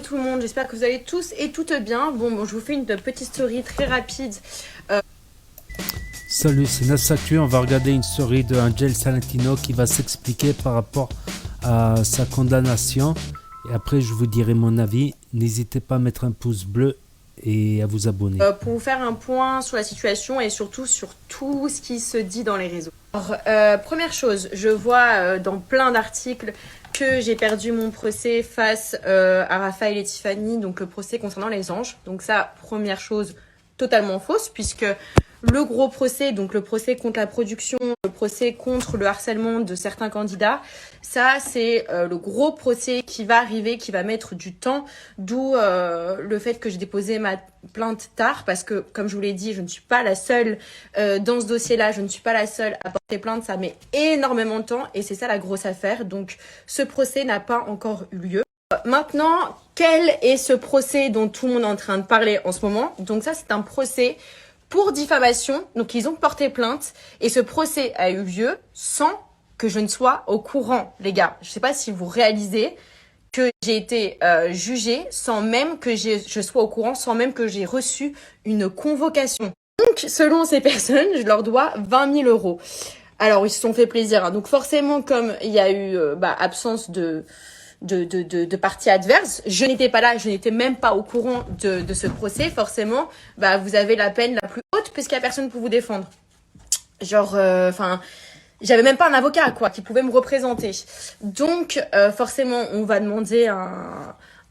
tout le monde, j'espère que vous allez tous et toutes bien. Bon, je vous fais une petite story très rapide. Salut, c'est Nassactu. On va regarder une story de Angel Salentino qui va s'expliquer par rapport à sa condamnation. Et après, je vous dirai mon avis. N'hésitez pas à mettre un pouce bleu et à vous abonner. Pour vous faire un point sur la situation et surtout sur tout ce qui se dit dans les réseaux. Alors, première chose, je vois dans plein d'articles que j'ai perdu mon procès face à Raphaël et Tiffany, donc le procès concernant les anges. Donc ça, première chose, totalement fausse, puisque le gros procès, donc le procès contre la production, le procès contre le harcèlement de certains candidats, ça c'est le gros procès qui va arriver, qui va mettre du temps, d'où le fait que j'ai déposé ma plainte tard, parce que comme je vous l'ai dit, je ne suis pas la seule dans ce dossier-là, je ne suis pas la seule à porter plainte, ça met énormément de temps et c'est ça la grosse affaire, donc ce procès n'a pas encore eu lieu. Maintenant, quel est ce procès dont tout le monde est en train de parler en ce moment? Donc ça c'est un procès pour diffamation, donc ils ont porté plainte et ce procès a eu lieu sans que je ne sois au courant, les gars. Je sais pas si vous réalisez que j'ai été jugée sans même que je sois au courant, sans même que j'ai reçu une convocation. Donc, selon ces personnes, je leur dois 20 000 euros. Alors, ils se sont fait plaisir, hein. Donc forcément, comme il y a eu absence de parties adverses, je n'étais pas là, je n'étais même pas au courant de ce procès, forcément, vous avez la peine la plus haute puisqu'il n'y a personne pour vous défendre. Genre, j'avais même pas un avocat, quoi, qui pouvait me représenter. Donc, forcément, on va demander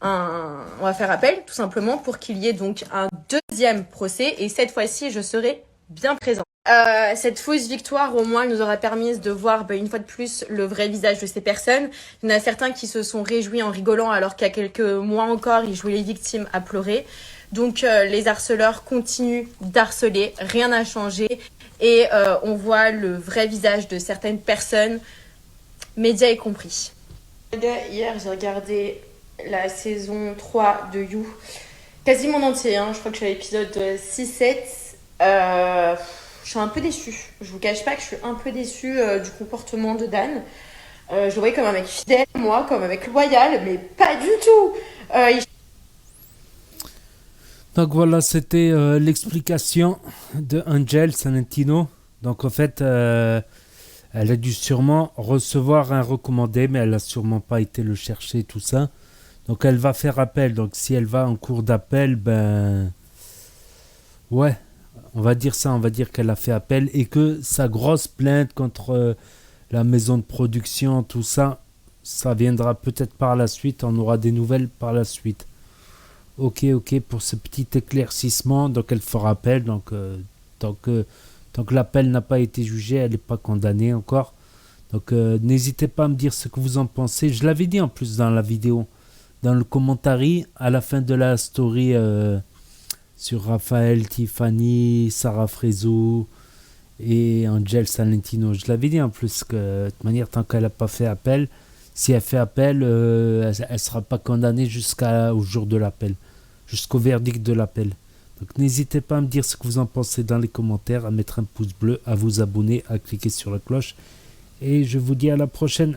on va faire appel, tout simplement, pour qu'il y ait donc un deuxième procès, et cette fois-ci, je serai bien présente. Cette fausse victoire, au moins, nous aura permis de voir une fois de plus le vrai visage de ces personnes. Il y en a certains qui se sont réjouis en rigolant alors qu'il y a quelques mois encore, ils jouaient les victimes à pleurer. Donc les harceleurs continuent d'harceler, rien n'a changé. Et on voit le vrai visage de certaines personnes, médias y compris. Hier, j'ai regardé la saison 3 de You, quasiment en entier, hein. Je crois que je suis à l'épisode 6-7. Je suis un peu déçue. Je vous cache pas que je suis un peu déçue du comportement de Dan. Je le voyais comme un mec fidèle, moi, comme un mec loyal, mais pas du tout. Donc voilà, c'était l'explication de Angel Salentino. Donc en fait, elle a dû sûrement recevoir un recommandé, mais elle n'a sûrement pas été le chercher, tout ça. Donc elle va faire appel. Donc si elle va en cours d'appel, ouais, on va dire ça, on va dire qu'elle a fait appel et que sa grosse plainte contre la maison de production, tout ça, ça viendra peut-être par la suite, on aura des nouvelles par la suite. Ok, pour ce petit éclaircissement, donc elle fera appel, donc tant que l'appel n'a pas été jugé, elle n'est pas condamnée encore. Donc n'hésitez pas à me dire ce que vous en pensez. Je l'avais dit en plus dans la vidéo, dans le commentaire, à la fin de la story sur Raphaël, Tiffany, Sarah Frézou et Angel Salentino. Je l'avais dit en plus que de toute manière, tant qu'elle n'a pas fait appel, si elle fait appel, elle ne sera pas condamnée jusqu'au jour de l'appel, jusqu'au verdict de l'appel. Donc n'hésitez pas à me dire ce que vous en pensez dans les commentaires, à mettre un pouce bleu, à vous abonner, à cliquer sur la cloche. Et je vous dis à la prochaine.